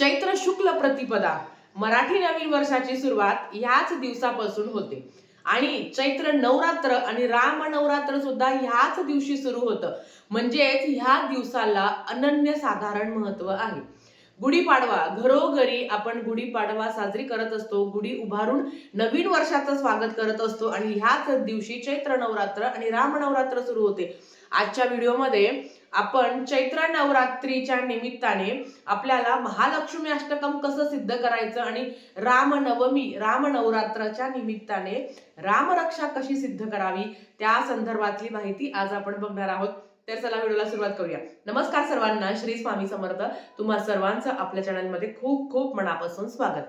चैत्र शुक्ल प्रतिपदा मराठी नवीन वर्षाची सुरुवात ह्याच दिवसापासून होते आणि चैत्र नवरात्र आणि राम नवरात्र सुद्धा ह्याच दिवशी सुरू होतं. म्हणजेच ह्या दिवसाला अनन्यसाधारण महत्व आहे. गुढीपाडवा, घरोघरी आपण गुढीपाडवा साजरी करत असतो. गुढी उभारून नवीन वर्षाचं स्वागत करत असतो आणि ह्याच दिवशी चैत्र नवरात्र आणि राम नवरात्र सुरू होते. आजच्या व्हिडिओमध्ये आपण चैत्र नवरात्रीच्या निमित्ताने आपल्याला महालक्ष्मी अष्टकम कसं सिद्ध करायचं आणि रामनवमी राम नवरात्राच्या निमित्ताने रामरक्षा कशी सिद्ध करावी त्या संदर्भातली माहिती आज आपण बघणार आहोत. तर चला व्हिडिओला सुरुवात करूया. नमस्कार सर्वांना, श्री स्वामी समर्थ. तुम्हा सर्वांचं आपल्या चॅनलमध्ये खूप खूप मनापासून स्वागत.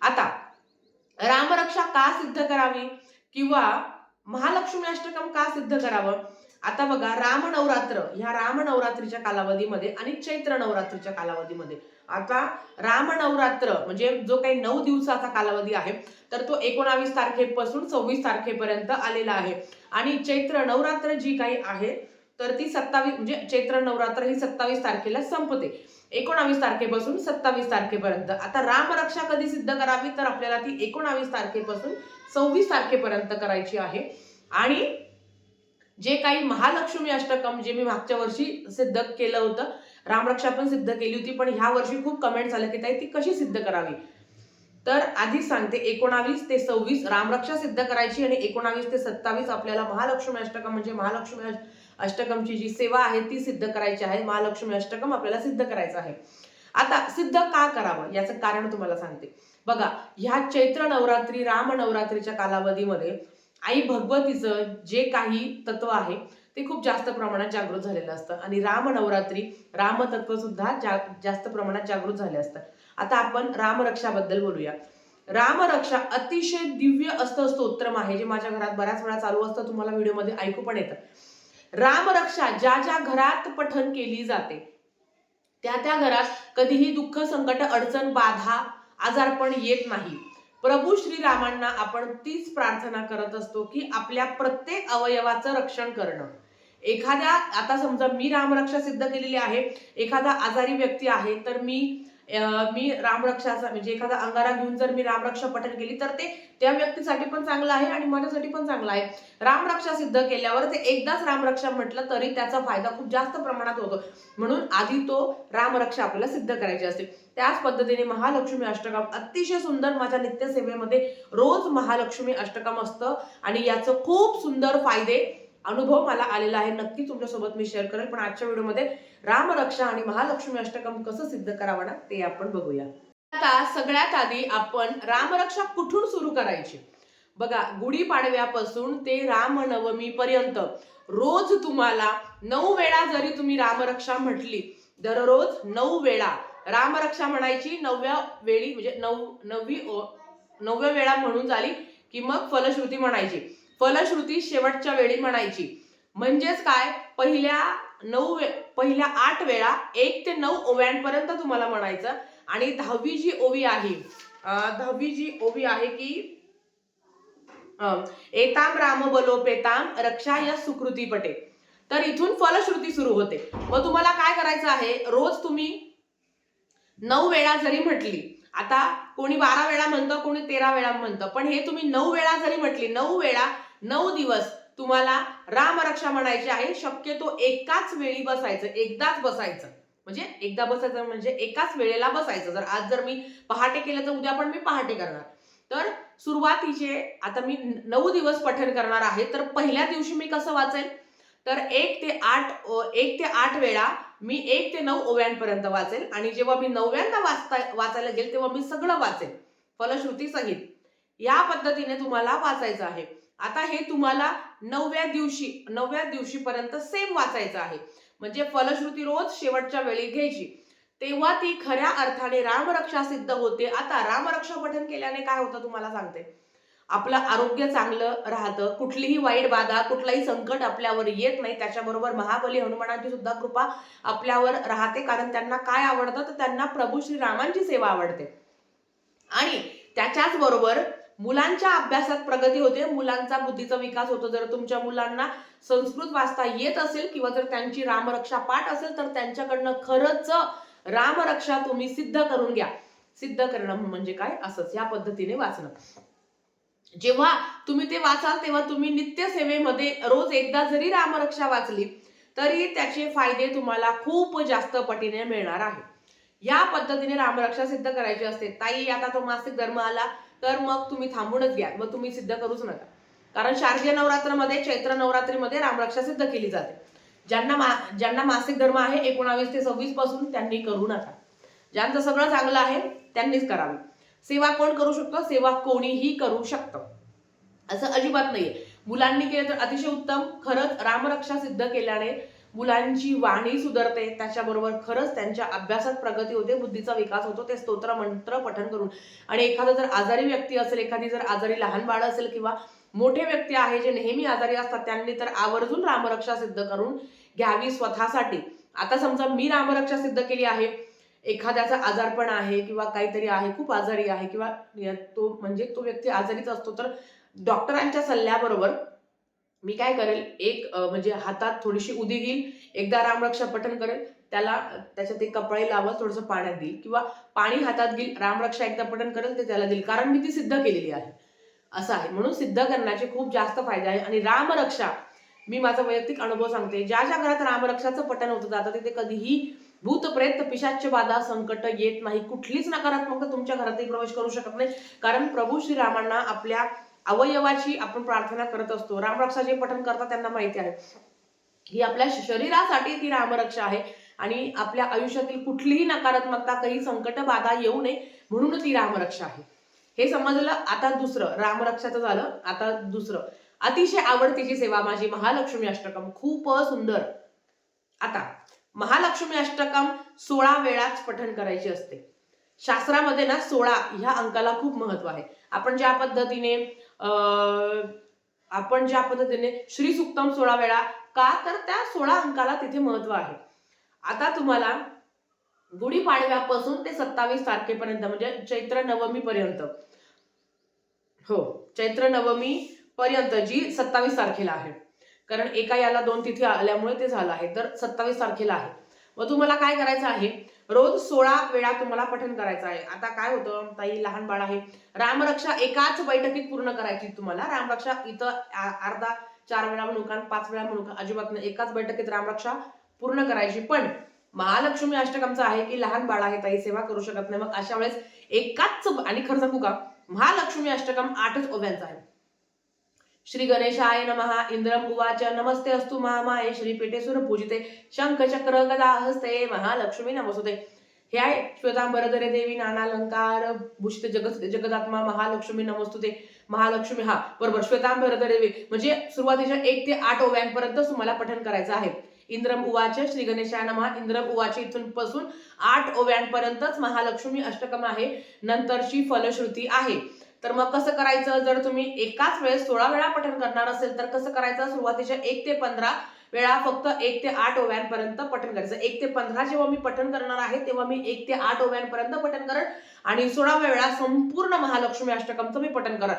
आता रामरक्षा का सिद्ध करावी किंवा महालक्ष्मी अष्टकम का सिद्ध करावं. आता बघा, राम नवरात्र ह्या राम नवरात्रीच्या कालावधीमध्ये आणि चैत्र नवरात्रीच्या कालावधीमध्ये, आता राम नवरात्र म्हणजे जो काही 9 दिवसाचा कालावधी आहे तर तो 19 तारखेपासून 26 तारखेपर्यंत आलेला आहे आणि चैत्र नवरात्र जी काही आहे तर ती 27 म्हणजे चैत्र नवरात्र ही 27 तारखेला संपते. 19 तारखेपासून 27 तारखेपर्यंत. आता रामरक्षा कधी सिद्ध करावी तर आपल्याला ती 19 तारखेपासून 26 तारखेपर्यंत करायची आहे. आणि जे काही महालक्ष्मी अष्टकम जे मी मागच्या वर्षी सिद्ध केलं होतं, रामरक्षा पण सिद्ध केली होती, पण ह्या वर्षी खूप कमेंट झाले की ताई ती कशी सिद्ध करावी. तर आधी सांगते, 19 ते 26 रामरक्षा सिद्ध करायची आणि 19 ते 27 आपल्याला महालक्ष्मी अष्टकम म्हणजे महालक्ष्मी अष्टकमची जी सेवा आहे ती सिद्ध करायची आहे. महालक्ष्मी अष्टकम आपल्याला सिद्ध करायचं आहे. आता सिद्ध का करावं याचं कारण तुम्हाला सांगते. बघा, ह्या चैत्र नवरात्री राम नवरात्रीच्या कालावधीमध्ये आई भगवतीचं जे काही तत्व आहे ते खूप जास्त प्रमाणात जागृत झालेलं असतं आणि राम नवरात्री रामतत्व सुद्धा जास्त प्रमाणात जागृत झाले असतं. आता आपण रामरक्षाबद्दल बोलूया. रामरक्षा अतिशय दिव्य स्तोत्रम आहे जे माझ्या घरात बऱ्याच वेळा चालू असतं, तुम्हाला व्हिडिओमध्ये ऐकू पण येतं. रामरक्षा ज्या ज्या घरात पठण केली जाते त्या त्या घरात कधीही दुःख, संकट, अडचण, बाधा, आजारपण येत नाही. प्रभू श्रीरामांना आपण तीच प्रार्थना करत असतो की आपल्या प्रत्येक अवयवाचं रक्षण करणं. एखाद्या, आता समजा मी रामरक्षा सिद्ध केलेली आहे, एखादा आजारी व्यक्ती आहे तर मी रामरक्षाचा म्हणजे एखादा अंगारा घेऊन जर मी रामरक्षा पठण केली तर ते त्या व्यक्तीसाठी पण चांगलं आहे आणि माझ्यासाठी पण चांगलं आहे. रामरक्षा सिद्ध केल्यावर ते एकदाच रामरक्षा म्हटलं तरी त्याचा फायदा खूप जास्त प्रमाणात होतो. म्हणून आधी तो रामरक्षा आपल्याला सिद्ध करायची असते. त्याच पद्धतीने महालक्ष्मी अष्टकम अतिशय सुंदर, माझ्या नित्यसेवेमध्ये रोज महालक्ष्मी अष्टकम असतं आणि याचं खूप सुंदर फायदे अनुभव मला आलेला आहे. नक्की तुमच्यासोबत मी शेअर करेल. पण आजच्या व्हिडिओमध्ये रामरक्षा आणि महालक्ष्मी अष्टकम कसं सिद्ध करावं ना ते आपण बघूया. आता सगळ्यात आधी आपण रामरक्षा कुठून सुरू करायची. बघा, गुढीपाडव्यापासून ते रामनवमी पर्यंत रोज तुम्हाला 9 वेळा जरी तुम्ही रामरक्षा म्हटली, दररोज 9 वेळा रामरक्षा म्हणायची. 9व्या वेळी म्हणजे 9व्या वेळा म्हणून झाली की मग फलश्रुती म्हणायची. फलश्रुती शेवटच्या वेळी म्हणायची. म्हणजेच काय, पहिल्या 8 वेळा 1 ते 9 ओव्यांपर्यंत तुम्हाला म्हणायचं. आणि 10वी जी ओवी आहे की एताम राम बलोपेताम रक्षा या सुकृती पटे, तर इथून फलश्रुती सुरू होते. मग तुम्हाला काय करायचं आहे, रोज तुम्ही 9 वेळा जरी म्हटली, आता कोणी 12 वेळा म्हणतं, कोणी 13 वेळा म्हणतं, पण हे तुम्ही 9 वेळा जरी म्हटली, 9 वेळा 9 दिवस तुम्हाला रामरक्षा म्हणायची आहे. शक्यतो एकाच वेळी बसायचं, एकदाच बसायचं. म्हणजे एकदा बसायचं म्हणजे एकाच वेळेला बसायचं. जर मी पहाटे केलं तर उद्या पण मी पहाटे करणार. तर सुरुवातीचे आता मी 9 दिवस पठण करणार आहे. तर पहिल्या दिवशी मी कसं वाचेल तर 1 ते 8 वेळा मी 1 ते 9 ओव्यांपर्यंत वाचेल आणि जेव्हा मी 9व्यांदा वाचायला गेल तेव्हा मी सगळं वाचेल फलश्रुती सहित. या पद्धतीने तुम्हाला वाचायचं आहे. आता हे तुम्हाला 9व्या दिवशीपर्यंत सेम वाचायचं आहे. म्हणजे फलश्रुती रोज शेवटच्या वेळी घ्यायची, तेव्हा ती खऱ्या अर्थाने रामरक्षा सिद्ध होते. आता रामरक्षा पठण केल्याने काय होतं तुम्हाला सांगते. आपलं आरोग्य चांगलं राहतं, कुठलीही वाईट बाधा, कुठलाही संकट आपल्यावर येत नाही. त्याच्याबरोबर महाबली हनुमानाची सुद्धा कृपा आपल्यावर राहते, कारण त्यांना काय आवडतं तर त्यांना प्रभू श्रीरामांची सेवा आवडते. आणि त्याच्याच बरोबर मुलांच्या अभ्यासात प्रगती होते, मुलांचा बुद्धीचा विकास होतो. जर तुमच्या मुलांना संस्कृत वाचता येत असेल किंवा जर त्यांची रामरक्षा पाठ असेल तर त्यांच्याकडनं खरंच रामरक्षा तुम्ही सिद्ध करून घ्या. सिद्ध करणं म्हणजे काय, असंच या पद्धतीने वाचणं. जेव्हा तुम्ही ते वाचाल तेव्हा तुम्ही नित्य सेवेमध्ये रोज एकदा जरी रामरक्षा वाचली तरी त्याचे फायदे तुम्हाला खूप जास्त पटीने मिळणार आहे. या पद्धतीने रामरक्षा सिद्ध करायची असते. ताई आता तो मासिक धर्म आला तर मग तुम्ही थांबूनच घ्या, मग तुम्ही सिद्ध करूच नका. कारण शारदीय नवरात्रमध्ये, चैत्र नवरात्रीमध्ये रामरक्षा सिद्ध केली जाते. ज्यांना मासिक धर्म आहे 19 ते 26 पासून त्यांनी करू नका. ज्यांचं सगळं चांगलं आहे त्यांनीच करावी. सेवा कोण करू शकतो? सेवा कोणीही करू शकतं, असं अजिबात नाहीये. मुलांनी केलं तर अतिशय उत्तम. खरंच रामरक्षा सिद्ध केल्याने मुलांची वाणी सुधारते, त्याच्याबरोबर खरंच त्यांच्या अभ्यासात प्रगती होते, बुद्धीचा विकास होतो ते स्तोत्र मंत्र पठण करून. आणि एखादा जर आजारी व्यक्ती असेल, एखादी जर आजारी लहान बाळ असेल किंवा मोठे व्यक्ती आहे जे नेहमी आजारी असतात, त्यांनी तर आवर्जून रामरक्षा सिद्ध करून घ्यावी स्वतःसाठी. आता समजा मी रामरक्षा सिद्ध केली आहे, एखाद्याचा आजारपण आहे किंवा काहीतरी आहे, खूप आजारी आहे किंवा तो व्यक्ती आजारीच असतो, तर डॉक्टरांच्या सल्ल्याबरोबर मी काय करेल, एक म्हणजे हातात थोडीशी उदी घेईल, एकदा रामरक्षा पठण करेल, त्याला त्याच्यात एक कपडे लावल, थोडंसं पाण्यात देईल किंवा पाणी हातात घेईल, रामरक्षा एकदा पठण करेल ते त्याला देईल, कारण मी ती सिद्ध केलेली आहे. असं आहे. म्हणून सिद्ध करण्याचे खूप जास्त फायदे आहे. आणि रामरक्षा मी माझा वैयक्तिक अनुभव सांगते, ज्या ज्या घरात रामरक्षाचं पठण होतं जातं तिथे कधीही भूत प्रेत पिशाच्य बाधा संकट येत नाही. कुठलीच नकारात्मकता तुमच्या घरातही प्रवेश करू शकत नाही. कारण प्रभू श्रीरामांना आपल्या अवयवाची आपण प्रार्थना करत असतो. रामरक्षा जे पठण करतात त्यांना माहिती आहे ही आपल्या शरीरासाठी ती रामरक्षा आहे आणि आपल्या आयुष्यातील कुठलीही नकारात्मकता, काही संकट बाधा येऊ नये म्हणून ती रामरक्षा आहे. हे समजलं. आता दुसरं, रामरक्षाचं झालं. आता दुसरं, अतिशय आवडतीची सेवा माझी महालक्ष्मी अष्टकम. खूप सुंदर. आता महालक्ष्मी अष्टकम 16 वेळाच पठण करायची असते. शास्त्रामध्ये ना 16 ह्या अंकाला खूप महत्व आहे. आपण ज्या पद्धतीने श्री सुक्तम 16 वेळा का, तर त्या 16 अंकाला तिथे महत्व आहे. आता तुम्हाला गुढीपाडव्यापासून ते 27 तारखेपर्यंत म्हणजे चैत्र नवमी पर्यंत, हो चैत्र नवमी पर्यंत जी 27 तारखेला आहे, कारण एका याला 2 तिथी आल्यामुळे ते झालं आहे, तर 27 तारखेला आहे. मग तुम्हाला काय करायचं आहे, रोज 16 वेळा तुम्हाला पठण करायचं आहे. आता काय होतं ताई, लहान बाळ आहे, रामरक्षा एकाच बैठकीत पूर्ण करायची. तुम्हाला रामरक्षा इथं अर्धा 4 वेळा म्हणू का 5 वेळा म्हणू का, अजिबात नाही. एकाच बैठकीत रामरक्षा पूर्ण करायची. पण महालक्ष्मी अष्टकमचं आहे की लहान बाळ आहे ताई, सेवा करू शकत नाही, मग अशा वेळेस एकाच, आणि खरं सांगू का, महालक्ष्मी अष्टकम 8च ओव्यांचा आहे. श्री गणेशाय नमः. इंद्रम उवाच नमस्ते अस्तु महामाये श्रीपीठेश्वर पूजिते शंख चक्र गदा हस्ते महालक्ष्मी नमस्ते. हे आहे श्वेतांबरधरे देवी नानालंकार भूषित जगदात्मा महालक्ष्मी नमस्तुते. महालक्ष्मी, हा बरोबर, श्वेतांबरधरे देवी म्हणजे सुरुवातीच्या 1 ते 8 ओव्यांपर्यंत तुम्हाला पठण करायचं आहे. इंद्रम उवाच श्री गणेशाय नमः. इंद्रम उवाच इथून पासून 8 ओव्यांपर्यंतच महालक्ष्मी अष्टकम आहे. नंतरची फलश्रुती आहे. तर मग कसं करायचं, जर तुम्ही एकाच वेळेस 16 वेळा पठण करणार असेल तर कसं करायचं, सुरुवातीच्या 1 ते 15 वेळा फक्त 1 ते 8 ओव्यांपर्यंत पठण करायचं. 1 ते 15 जेव्हा मी पठण करणार आहे तेव्हा मी 1 ते 8 ओव्यांपर्यंत पठण करेन आणि 16व्या वेळा संपूर्ण महालक्ष्मी अष्टकमचं मी पठण करेन.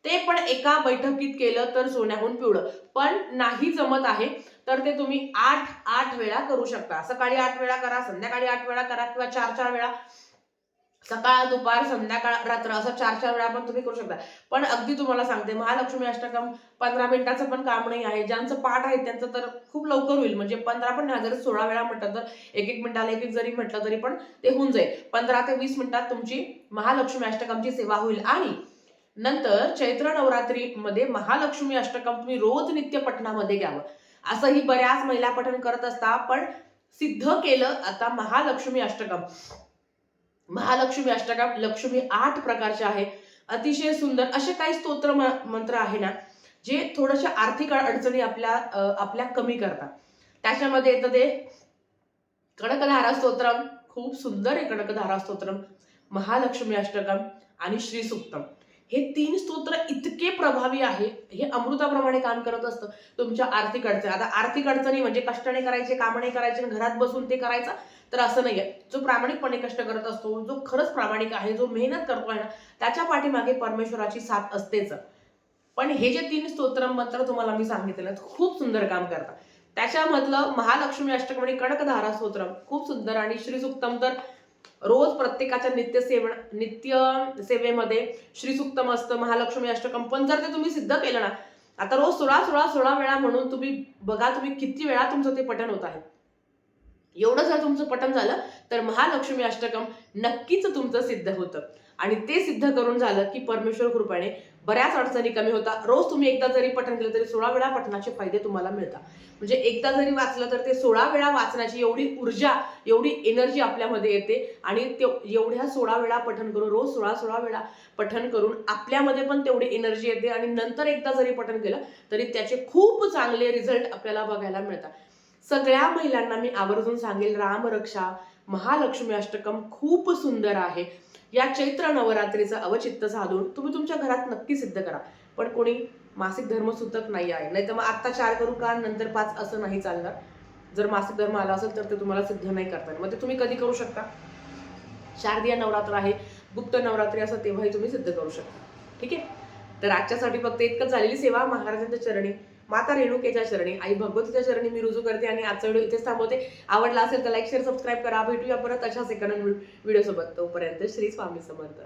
ते पण एका बैठकीत केलं तर सोन्याहून पिवळं. पण नाही जमत आहे तर ते तुम्ही 8 वेळा करू शकता. सकाळी 8 वेळा करा, संध्याकाळी 8 वेळा करा किंवा 4 वेळा, सकाळ दुपार संध्याकाळ रात्र, असं 4 वेळा पण तुम्ही करू शकता. पण अगदी तुम्हाला सांगते, महालक्ष्मी अष्टकम 15 मिनिटाचं पण काम नाही आहे. ज्यांचं पाठ आहे त्यांचं तर खूप लवकर होईल, म्हणजे 15 पण नाही, जर 16 वेळा म्हटलं तर 1 मिनिटाला 1 जरी म्हटलं तरी पण ते होऊन जाईल. 15 ते 20 मिनिटात तुमची महालक्ष्मी अष्टकमची सेवा होईल. आणि नंतर चैत्र नवरात्रीमध्ये महालक्ष्मी अष्टकम तुम्ही रोज नित्य पठणामध्ये घ्यावं. असंही बऱ्याच महिला पठण करत असतात, पण सिद्ध केलं आता महालक्ष्मी अष्टकम. महालक्ष्मी अष्टकम लक्ष्मी 8 प्रकारचे आहे. अतिशय सुंदर असे काही स्तोत्र मंत्र आहे ना, जे थोड्याशा आर्थिक अडचणी आपल्या कमी करतात. त्याच्यामध्ये येतं ते कनकधारा स्तोत्रम, खूप सुंदर आहे कनकधारा स्तोत्रम, महालक्ष्मी अष्टकम आणि श्री सुक्तम. हे 3 स्तोत्र इतके प्रभावी आहे, हे अमृताप्रमाणे काम करत असतं तुमच्या आर्थिक अडचणी. आता आर्थिक अडचणी म्हणजे कष्ट नाही करायचे, काम नाही करायचे, घरात बसून ते करायचं, तर असं नाहीये. जो प्रामाणिकपणे कष्ट करत असतो, जो खरंच प्रामाणिक आहे, जो मेहनत करतोय ना, त्याच्या पाठीमागे परमेश्वराची साथ असतेच. पण हे जे 3 स्तोत्र मंत्र तुम्हाला मी सांगितले खूप सुंदर काम करतात. त्याच्यामधलं महालक्ष्मी अष्टकम आणि कनकधारा स्तोत्रम खूप सुंदर, आणि श्री सुक्तम तर रोज प्रत्येकाच्या नित्य सेवेमध्ये श्री सुक्तम असतं, महालक्ष्मी अष्टकम. पण जर ते तुम्ही सिद्ध केलं ना, आता रोज 16 वेळा म्हणून तुम्ही बघा तुम्ही किती वेळा तुमचं ते पठण होत आहे. एवढं जर तुमचं पठण झालं तर महालक्ष्मी अष्टकम नक्कीच तुमचं सिद्ध होतं. आणि ते सिद्ध करून झालं की परमेश्वर कृपेने बऱ्याच अडचणी कमी होतात. रोज तुम्ही एकदा जरी पठण केलं तरी 16 वेळा पठणाचे फायदे तुम्हाला मिळतात. म्हणजे एकदा जरी वाचलं तर ते 16 वेळा वाचण्याची एवढी ऊर्जा, एवढी एनर्जी आपल्यामध्ये येते. आणि एवढ्या 16 वेळा पठण करून, रोज 16 वेळा पठण करून आपल्यामध्ये पण तेवढी एनर्जी येते. आणि नंतर एकदा जरी पठण केलं तरी त्याचे खूप चांगले रिझल्ट आपल्याला बघायला मिळतात. सगळ्या महिलांना मी आवर्जून सांगेल, रामरक्षा महालक्ष्मी अष्टकम खूप सुंदर आहे. या चैत्र नवरात्रीचं अवचित्त साधून तुम्ही तुमच्या घरात नक्की सिद्ध करा. पण कोणी मासिक धर्म सुतक नाही आहे, नाही तर मग आत्ता 4 करू का नंतर 5 असं नाही चालणार. जर मासिक धर्म आला असेल तर ते तुम्हाला सिद्ध नाही करता, मग ते तुम्ही कधी करू शकता? शारदीय नवरात्र आहे, गुप्त नवरात्री असं तेव्हाही तुम्ही सिद्ध करू शकता. ठीक आहे, तर आजच्यासाठी फक्त इतकंच. झालेली सेवा महाराजांच्या चरणी, माता रेणुकेच्या चरणी, आई भगवतीच्या चरणी मी रुजू करते. आणि आजचा व्हिडिओ इथेच थांबवते. आवडला असेल तर लाईक शेअर सबस्क्राईब करा. भेटूया परत अशाच एका व्हिडिओ सोबत. तोपर्यंत श्री स्वामी समर्थ.